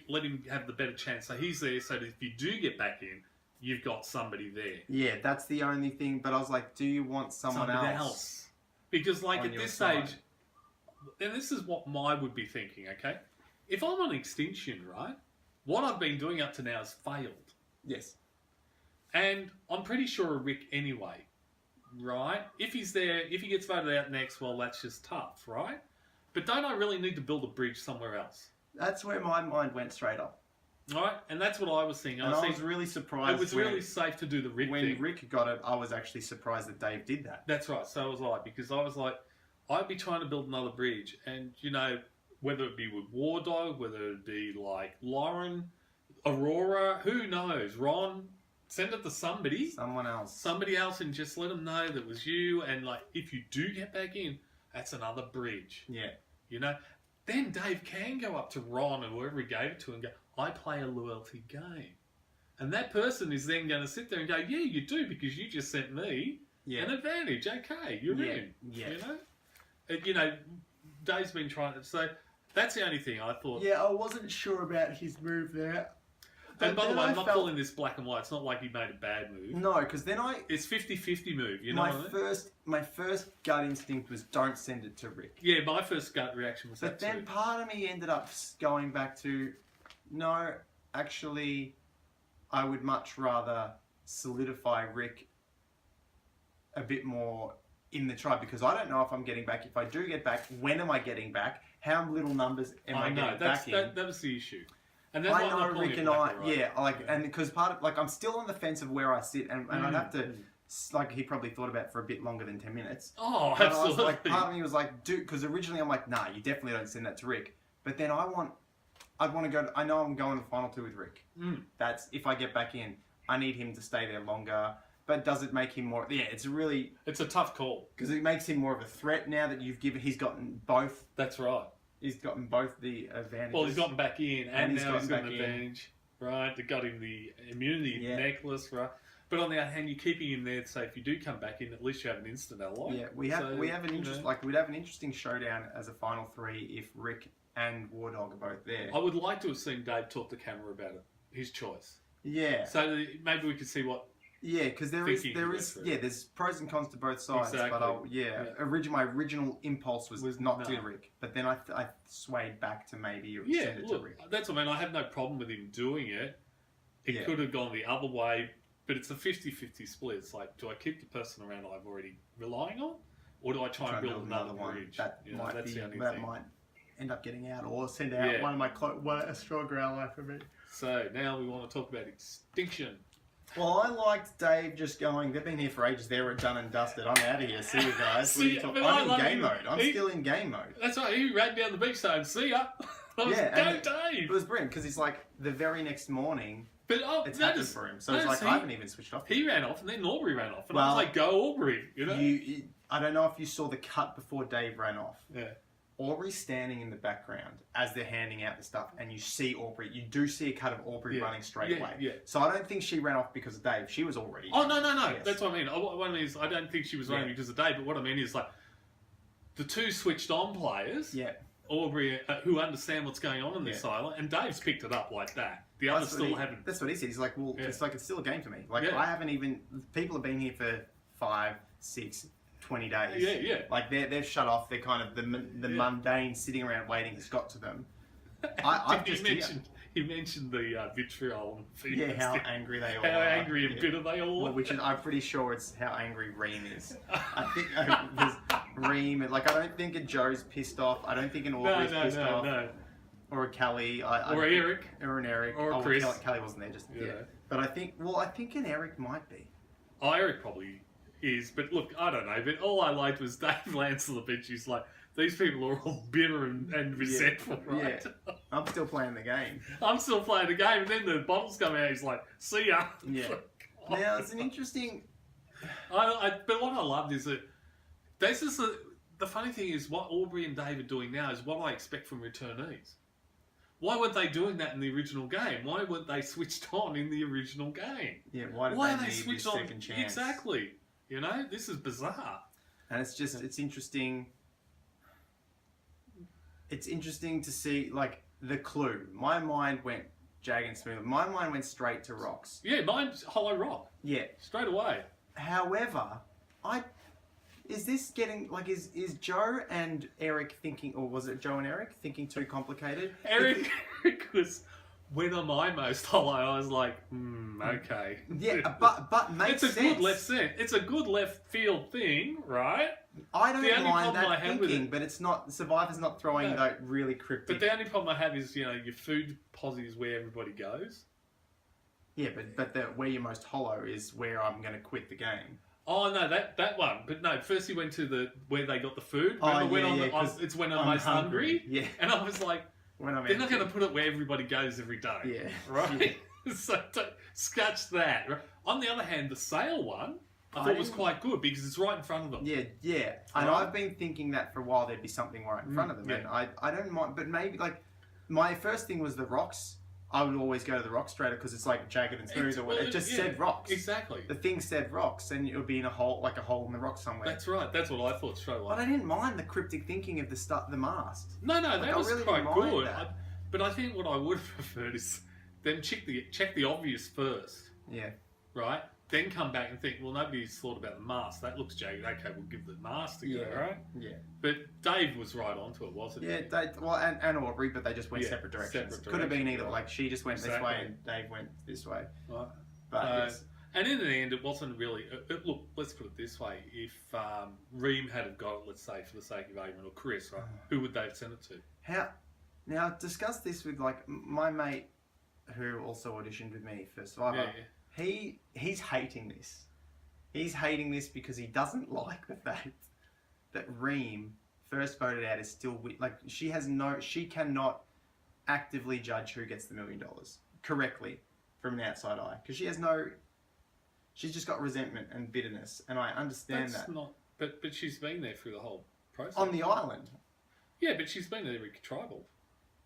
let him have the better chance. So he's there, so that if you do get back in, you've got somebody there. Yeah, that's the only thing. But I was like, do you want someone else? Because, like, at this stage... And this is what I would be thinking, okay? If I'm on Extinction, right, what I've been doing up to now has failed. Yes. And I'm pretty sure Rick anyway, right? If he's there, if he gets voted out next, well, that's just tough, right? But don't I really need to build a bridge somewhere else? That's where my mind went straight up. All right, and that's what I was thinking. I was really surprised. It was really safe to do the Rick thing. When Rick got it, I was actually surprised that Dave did that. That's right, so was I, because I was like, I'd be trying to build another bridge, and, you know, whether it be with Wardog, whether it be like Lauren, Aurora, who knows, Ron, send it to somebody. Someone else. Somebody else, and just let them know that it was you, and like, if you do get back in, that's another bridge. Yeah. You know? Then Dave can go up to Ron or whoever he gave it to and go, I play a loyalty game. And that person is then going to sit there and go, yeah, you do, because you just sent me an advantage. Okay, you're in. Yeah. You know? You know, Dave's been trying to... So that's the only thing I thought. Yeah, I wasn't sure about his move there. And by the way, I'm not calling this black and white. It's not like he made a bad move. No, because then It's 50-50 move, you know what I mean? My first gut instinct was don't send it to Rick. Yeah, my first gut reaction was that too. But then part of me ended up going back to, no, actually, I would much rather solidify Rick a bit more in the tribe, because I don't know if I'm getting back. If I do get back, when am I getting back? How little numbers am I getting back in? That was the issue. And that's I know Rick and and because part of, like, I'm still on the fence of where I sit, and I'd have to, like, he probably thought about it for a bit longer than 10 minutes. Oh, but absolutely. I was like, part of me was like, dude, because originally I'm like, nah, you definitely don't send that to Rick. But then I'd want to go, I know I'm going to the final two with Rick. That's, if I get back in, I need him to stay there longer. But does it make him more... Yeah, it's a tough call. Because it makes him more of a threat now that he's gotten both. That's right. He's gotten both the advantages. Well, he's gotten back in, and now he's got an advantage, right? They got him the immunity necklace, right? But on the other hand, you're keeping him there, so if you do come back in, at least you have an instant ally. Yeah, we'd have an interesting showdown as a final three if Rick and Wardog are both there. I would like to have seen Dave talk to camera about it, his choice. Yeah. So maybe we could see what. Yeah, because there's pros and cons to both sides. Exactly. But my original impulse was not to Rick, but then I swayed back to maybe send it to Rick. That's what I mean. I have no problem with him doing it. It could have gone the other way, but it's a 50-50 split. It's like, do I keep the person around I'm already relying on, or do I try and build another bridge? That might end up getting out, or send out one of my a stronger ally for me. So now we want to talk about Extinction. Well, I liked Dave just going, they've been here for ages, they're done and dusted, I'm out of here, see you guys. I'm in game mode, I'm still in game mode. That's right, he ran down the beach saying, see ya. Go Dave. It was brilliant, because it's like, the very next morning, it's happened for him. So it's like, I haven't even switched off. He ran off, and then Aubrey ran off, and I was like, go Aubrey, you know? I don't know if you saw the cut before Dave ran off. Yeah. Aubrey's standing in the background as they're handing out the stuff, and you see Aubrey. You do see a cut of Aubrey running straight away. Yeah. So I don't think she ran off because of Dave. She was already... Oh, no. Yes. That's what I mean. What I mean is, I don't think she was running because of Dave, but what I mean is, like, the two switched on players, Aubrey, who understand what's going on in this island, and Dave's picked it up like that. The others still haven't... That's what he said. He's like, well, it's still a game for me. Like, I haven't even... People have been here for 5, 6... 20 days. Yeah. Like they've shut off. They're kind of the mundane sitting around waiting has got to them. He mentioned the vitriol. Yeah, how angry they all are. How angry and bitter they all are. Well, which is, I'm pretty sure it's how angry Reem is. I think there's Reem. Like, I don't think a Joe's pissed off. I don't think an Aubrey's pissed off. No. Or a Kelly. Or Eric. Or an Eric. Or Chris. Kelly wasn't there just yet. But I think an Eric might be. Oh, Eric probably is, but look, I don't know. But all I liked was Dave lands on the bench. He's like, these people are all bitter and resentful, right? Yeah. I'm still playing the game. I'm still playing the game, and then the bottles come out. He's like, see ya. Yeah. Now it's an interesting. But what I loved is that this is the funny thing is what Aubrey and Dave are doing now is what I expect from returnees. Why weren't they doing that in the original game? Why weren't they switched on in the original game? Yeah, why did they need this second chance? Exactly. You know, this is bizarre. And it's interesting. It's interesting to see, like, the clue. My mind went jagged and smooth. My mind went straight to rocks. Yeah, mine's hollow rock. Yeah. Straight away. However, is this getting, like, is Joe and Eric thinking, or was it Joe and Eric thinking too complicated? Eric was, when am I most hollow? I was like, okay. Yeah, but makes sense. It's a good left field. It's a good left field thing, right? I don't mind that thinking, but it's not, Survivor's not throwing that really cryptic. But the only problem I have is, you know, your food posse is where everybody goes. Yeah, but where you're most hollow is where I'm going to quit the game. Oh no, that one. But no, first he went to where they got the food. Remember it's when I'm most hungry. Yeah. And I was like, they're not going to put it where everybody goes every day. Yeah. Right? Yeah. So scratch that. On the other hand, the sail one, I thought was quite good because it's right in front of them. Yeah, yeah. And I've been thinking that for a while there'd be something right in front of them. Yeah. And I don't mind, but maybe, like, my first thing was the rocks. I would always go to the rock straighter because it's like jagged and smooth. It just said rocks. Exactly. The thing said rocks, and it would be in a hole, like a hole in the rock somewhere. That's right. That's what I thought straight away. But I didn't mind the cryptic thinking of the mast. No, that was really quite good. But I think what I would have preferred is them check the obvious first. Yeah. Right? Then come back and think, well, nobody's thought about the mast. That looks jagged. Okay, we'll give the mast a go, right? Yeah. But Dave was right onto it, wasn't he? Yeah, and Aubrey, but they just went separate directions. Could have been either. Right. Like, she just went this way and Dave went this way. Right. But yes. And in the end, it wasn't really... look, let's put it this way. If Reem had got it, let's say, for the sake of argument, or Chris, right, who would they have sent it to? Now, discuss this with, like, my mate who also auditioned with me for Survivor. Yeah. He's hating this. He's hating this because he doesn't like the fact that Reem, first voted out, is still like she cannot actively judge who gets the $1 million correctly from an outside eye because she's just got resentment and bitterness, and I understand that. But she's been there through the whole process on the island. Yeah, but she's been at every tribal.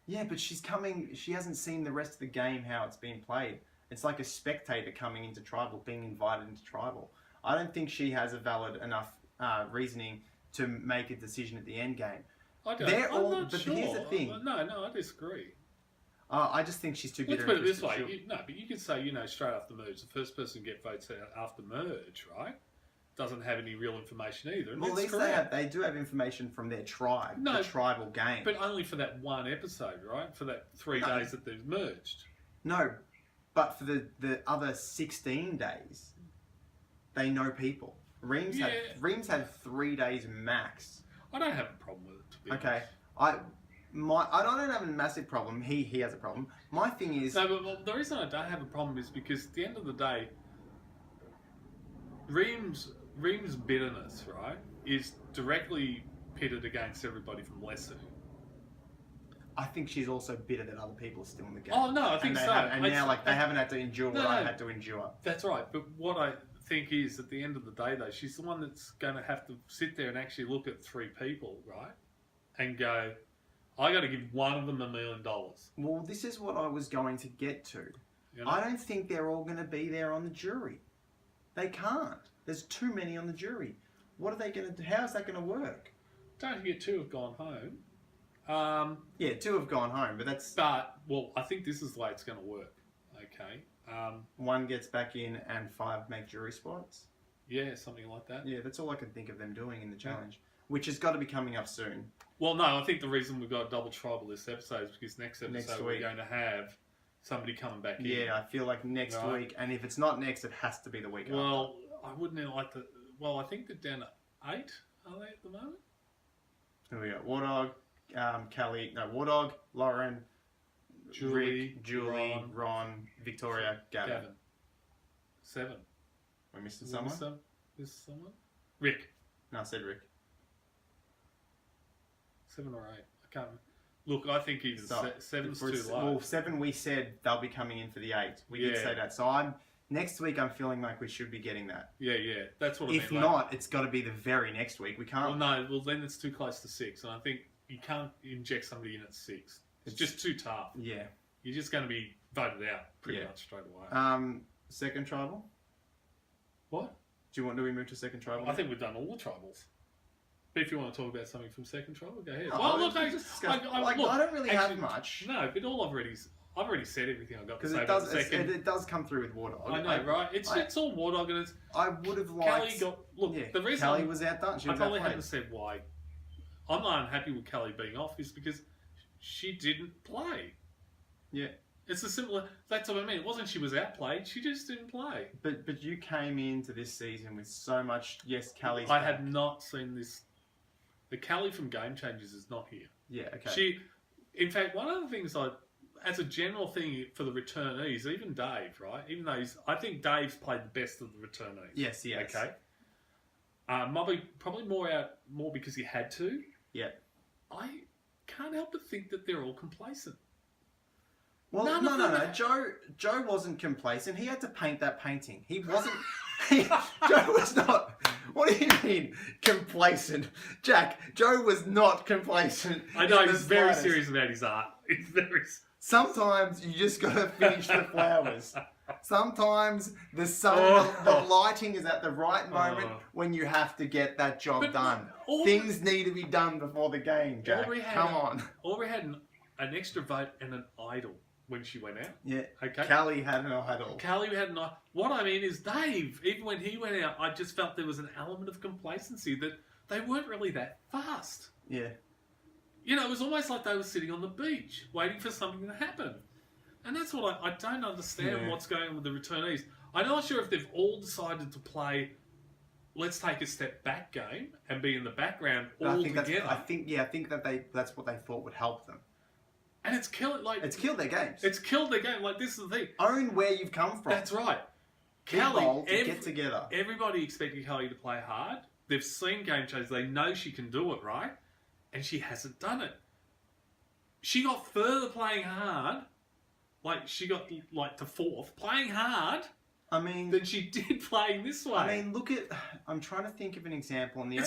Yeah, but she hasn't seen the rest of the game, how it's been played. It's like a spectator coming into tribal, being invited into tribal. I don't think she has a valid enough reasoning to make a decision at the end game. I don't. I'm not but sure. Here's the thing. No, I disagree. I just think she's too bitter. Let's put it this way. But you could say, straight after merge, the first person to get votes out after merge, right, doesn't have any real information either. And well, at least they do have information from their tribe, the tribal game. But only for that one episode, right? For that 3 days that they've merged. No. But for the other 16 days, they know people. Reem's had 3 days max. I don't have a problem with it, to be honest. I don't have a massive problem. He has a problem. My thing is... No, but the reason I don't have a problem is because at the end of the day, Reem's bitterness, right, is directly pitted against everybody from Lesu. I think she's also bitter that other people are still in the game. Oh, no, I think so. They haven't had to endure what I had to endure. That's right. But what I think is, at the end of the day, though, she's the one that's going to have to sit there and actually look at 3 people, right? And go, I got to give one of them $1 million. Well, this is what I was going to get to. I don't think they're all going to be there on the jury. They can't. There's too many on the jury. What are they going to do? How is that going to work? Don't forget 2 have gone home. 2 have gone home, but that's... well, I think this is the way it's going to work, okay? 1 gets back in and 5 make jury spots? Yeah, something like that. Yeah, that's all I can think of them doing in the challenge, which has got to be coming up soon. Well, no, I think the reason we've got a double tribal this episode is because next episode we're going to have somebody coming back in. Yeah, I feel like next week, and if it's not next, it has to be the week after. Well, I wouldn't like to... Well, I think they're down to 8, are they, at the moment? Here we go. Wardog, Wardog, Lauren, Julie, Ron, Victoria, Gavin. 7. We're missing someone? Missing someone? Rick. No, I said Rick. 7 or 8. I can't remember. Look, I think even 7's too low. Well, 7 we said they'll be coming in for the 8. We did say that. So next week I'm feeling like we should be getting that. Yeah. That's what I mean. If not, it's got to be the very next week. We can't... Well, then it's too close to 6. And I think you can't inject somebody in at 6. It's just too tough. Yeah. You're just going to be voted out pretty much straight away. Second tribal? What? Do we move to second tribal? I think we've done all the tribals. But if you want to talk about something from second tribal, go ahead. No, well, look, I don't really have much. No, but I've already said everything I've got to say. Because it does come through with Wardog. I know, right? It's all Wardog, and it's. I would have liked. The reason Callie was outdone. I probably haven't said why. I'm not unhappy with Callie being off is because she didn't play. Yeah. It's a simple. That's what I mean. It wasn't she was outplayed. She just didn't play. But you came into this season with so much. Yes, Callie's. I have not seen this. The Callie from Game Changers is not here. Yeah. Okay. In fact, one of the things as a general thing for the returnees, even Dave, right? Even though I think Dave's played the best of the returnees. Yes. Yes. Okay. Probably more because he had to. Yeah. I can't help but think that they're all complacent. Well, no. Joe wasn't complacent. He had to paint that painting. He wasn't. Joe was not. What do you mean complacent, Jack? Joe was not complacent. I know he's very serious about his art. He's very. Sometimes you just got to finish the flowers. Sometimes the sun, the lighting is at the right moment when you have to get that job done. Things need to be done before the game, Jack. Come on. Aubrey had an extra vote and an idol when she went out. Yeah. Okay. Callie had an idol. Callie had an idol. What I mean is Dave, even when he went out, I just felt there was an element of complacency that they weren't really that fast. Yeah. You know, it was almost like they were sitting on the beach waiting for something to happen. And that's what I don't understand what's going on with the returnees. I'm not sure if they've all decided to play let's take a step back game and be in the background all together. I think that's what they thought would help them. And it's killed their games. It's killed their game. Like, this is the thing. Own where you've come from. That's right. Callie, get together. Everybody expected Callie to play hard. They've seen Game Changers. They know she can do it, right? And she hasn't done it. She got further playing hard. Like, she got, to fourth. Playing hard. I mean... than she did playing this way. I mean, I'm trying to think of an example. And the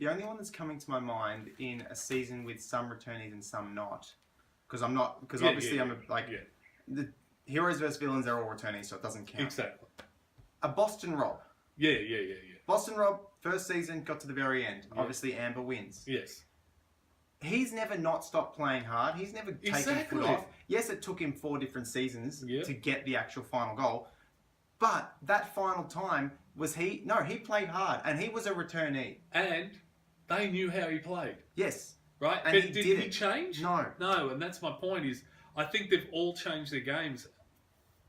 only one that's coming to my mind in a season with some returnees and some not. Because obviously the heroes versus villains are all returnees, so it doesn't count. Exactly. A Boston Rob. Yeah. Boston Rob, first season, got to the very end. Yeah. Obviously, Amber wins. Yes. He's never not stopped playing hard. He's never taken foot off. Yes, it took him 4 different seasons to get the actual final goal. But that final time he played hard, and he was a returnee. And they knew how he played. Yes. Right? And did he change? No. No, and that's my point is, I think they've all changed their games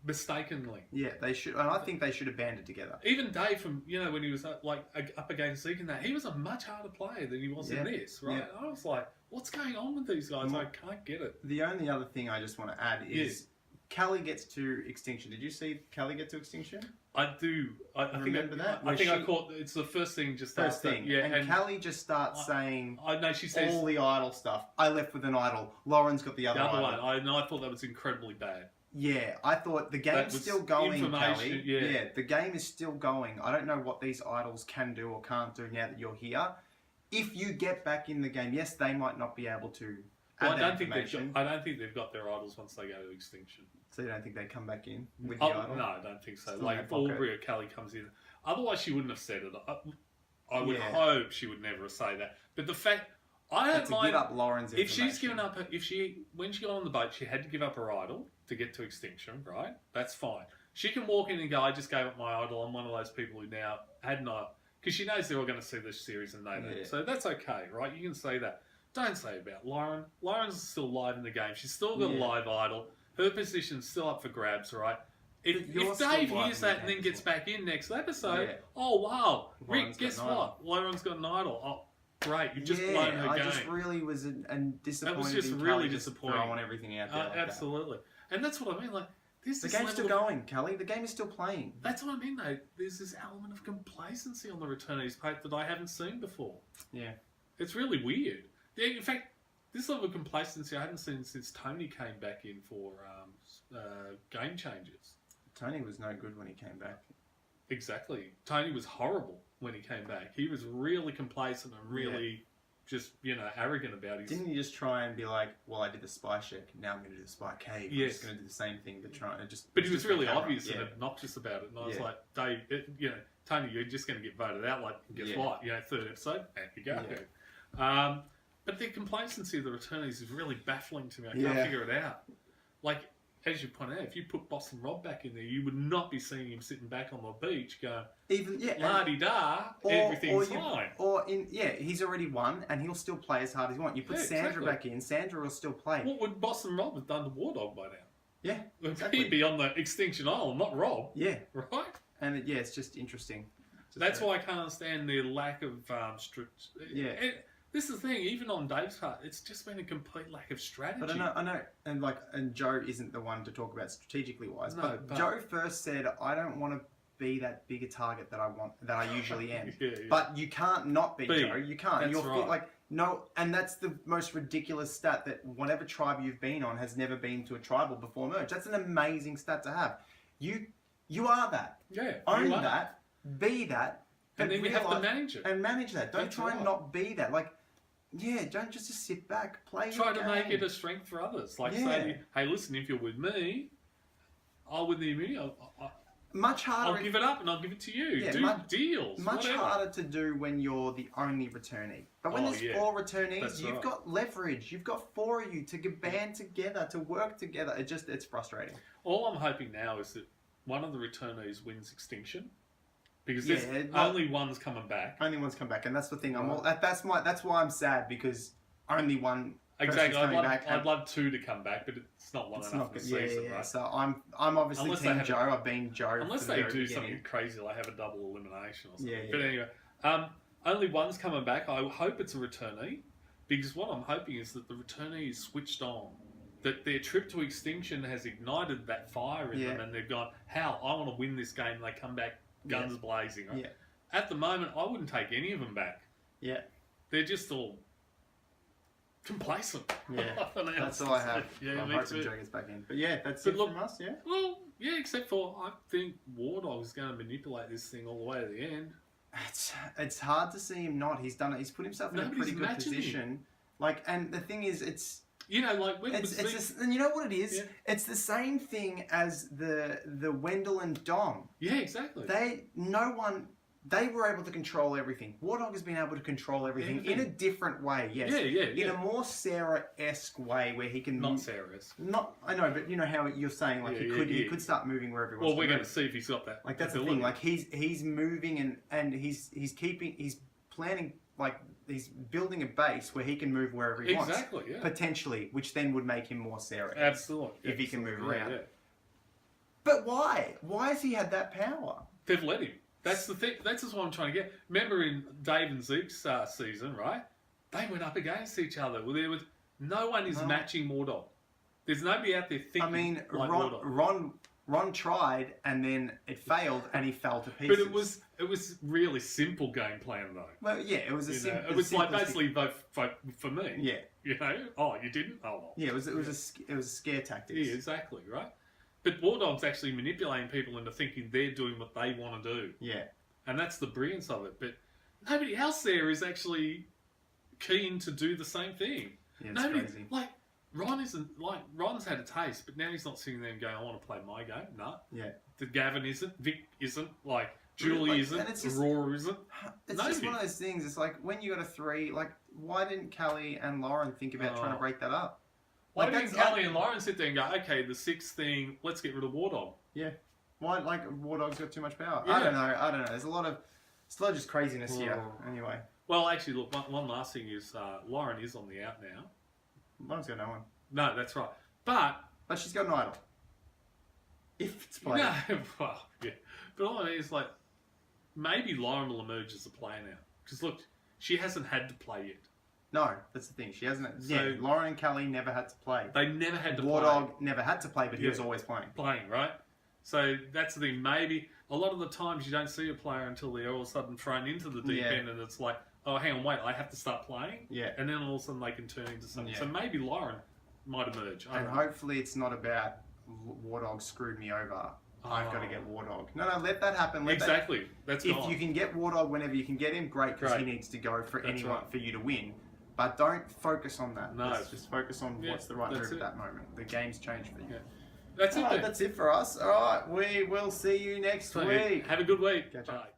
mistakenly. Yeah, they should, and I think they should have banded together. Even Dave from, when he was up against Zeke and that, he was a much harder player than he was in this, right? Yeah. I was like, what's going on with these guys? I can't get it. The only other thing I just want to add is Callie gets to Extinction. Did you see Callie get to Extinction? I do. I remember that. I think I caught. It's the first thing. First thing. Yeah. And Callie just starts saying. I know she says all the idol stuff. I left with an idol. Lauren's got the other idol. one. I thought that was incredibly bad. Yeah, I thought the game's still going, Callie. Yeah, the game is still going. I don't know what these idols can do or can't do now that you're here. If you get back in the game, yes, they might not be able to. Well, I don't think they've got their idols once they go to Extinction. So you don't think they come back in with the idol? No, I don't think so. Like, Aubrey or Callie comes in. Otherwise, she wouldn't have said it. I would hope she would never say that. But the fact, I don't mind. To give up Lauren's if she's given up, when she got on the boat, she had to give up her idol to get to Extinction, right? That's fine. She can walk in and go, I just gave up my idol. I'm one of those people who now had an idol. Because she knows they're all going to see this series and they don't. So that's okay, right? You can say that. Don't say about Lauren. Lauren's still live in the game. She's still got a live idol. Her position's still up for grabs, right? If Dave hears that and then gets back in next episode, oh wow, Rick, guess what? Lauren's got an idol. Oh, great, you've just blown her game. I just really was disappointed. That was just really disappointing. Throwing everything out there. Absolutely, and that's what I mean. Like, the game's still going, Callie. The game is still playing. That's what I mean, though. There's this element of complacency on the returnees page that I haven't seen before. Yeah, it's really weird. In fact, this level of complacency I haven't seen since Tony came back in for Game Changers. Tony was no good when he came back. Exactly. Tony was horrible when he came back. He was really complacent and really just, arrogant about his... Didn't he just try and be like, well, I did the spy check, now I'm going to do the spy cave. Yes. I'm just going to do the same thing, but try and just... But he was really obvious and obnoxious about it. And I was like, Dave, Tony, you're just going to get voted out. Like, guess what? You know, third episode, out you go. But the complacency of the returnees is really baffling to me. I can't figure it out. Like, as you point out, if you put Boston Rob back in there, you would not be seeing him sitting back on the beach going, la-di-da, everything's fine. He's already won, and he'll still play as hard as he wants. You put Sandra back in, Sandra will still play. What would Boston Rob have done to Wardog by now? Yeah, exactly. He'd be on the Extinction Island, not Rob. Yeah. Right? And it's just interesting. That's why I can't understand the lack of this is the thing, even on Dave's part, it's just been a complete lack of strategy. But I know, and Joe isn't the one to talk about strategically wise. But Joe first said, "I don't want to be that bigger target that I usually am." But you can't not be Joe. You can't. That's right. And that's the most ridiculous stat that whatever tribe you've been on has never been to a tribal before merge. That's an amazing stat to have. You are that. Yeah. Own that. Be that. And then you have to manage it. And manage that. Don't try and not be that. Don't just sit back, play. Try to make it a strength for others. Say, hey, listen, if you're with me, I'll win the immunity. Much harder. I'll give it up and I'll give it to you. Do deals. Much harder to do when you're the only returnee. But when there's 4 returnees, you've got leverage. You've got 4 of you to band together, to work together. It's frustrating. All I'm hoping now is that one of the returnees wins Extinction. Because there's only one's coming back. Only one's come back, and that's the thing. That's why I'm sad, because only one. Exactly. I'd love 2 to come back, but it's not long enough for the season, right? So I'm obviously Team Joe. I've been Joe. Unless they do something crazy, like have a double elimination or something. But anyway, only one's coming back. I hope it's a returnee, because what I'm hoping is that the returnee is switched on. That their trip to Extinction has ignited that fire in them, and they've gone, "Hal, I want to win this game." And they come back. Guns blazing. Right? Yeah. At the moment, I wouldn't take any of them back. Yeah. They're just all complacent. Yeah. That's all I have. I'm hoping Joe gets back in. But that's it from us, yeah? Well, except for I think Wardog is going to manipulate this thing all the way to the end. It's hard to see him not. He's done it. He's put himself in a pretty good position. And the thing is, it's... You know, and you know what it is? Yeah. It's the same thing as the Wendell and Dom. Yeah, exactly. They were able to control everything. Wardog has been able to control everything in a different way. Yes. Yeah. In a more Sarah-esque way, where he can not Sarah-esque. I know, but you know how you're saying he could start moving wherever he wants. Well, we're going to see if he's got that. That's the thing. He's moving and he's planning. He's building a base where he can move wherever he wants. Exactly, yeah. Potentially, which then would make him more Sarah. Absolutely. If he can move around. Yeah. But why? Why has he had that power? They've let him. That's the thing. That's just what I'm trying to get. Remember in Dave and Zeke's season, right? They went up against each other. Well, there was no one is matching Wardog. There's nobody out there thinking Ron tried, and then it failed, and he fell to pieces. But it was really simple game plan, though. Well, yeah, it was a simple. It was basically vote for me. Yeah. You know? Oh, you didn't? Oh, well. Yeah, it was a scare tactic. Yeah, exactly, right? But Wardog's actually manipulating people into thinking they're doing what they want to do. Yeah. And that's the brilliance of it. But nobody else there is actually keen to do the same thing. Yeah, it's crazy. Ron's had a taste, but now he's not sitting there and going, I want to play my game. No. Yeah. The Gavin isn't, Vic isn't, Julie isn't, Aurora isn't. It's just one of those things. It's when you got a 3, why didn't Callie and Lauren think about trying to break that up? Why didn't Callie and Lauren sit there and go, okay, the 6th thing, let's get rid of Wardog? Yeah. Why? Wardog's got too much power. Yeah. I don't know. There's a lot of just craziness here. Anyway. Well, actually, look, one last thing is Lauren is on the out now. Lauren's got no one. No, that's right. But she's got an idol. If it's played. No, well, yeah. But all I mean is maybe Lauren will emerge as a player now. Because look, she hasn't had to play yet. No, that's the thing. She hasn't. So, Lauren and Callie never had to play. They never had to play. Wardog never had to play, but he was always playing. Playing, right? So that's the thing. Maybe a lot of the times you don't see a player until they're all of a sudden thrown into the deep end, and it's like, oh, hang on, wait, I have to start playing. Yeah. And then all of a sudden they can turn into something. Yeah. So maybe Lauren might emerge. And hopefully it's not about Wardog screwed me over. I've got to get Wardog. No, let that happen. Exactly. That's if you can get Wardog whenever you can get him, great, because he needs to go for for you to win. But don't focus on that. No. Just focus on what's the right move at that moment. The game's changed for you. Yeah. That's it. That's it for us. All right. We will see you next week. Have a good week. Catch up.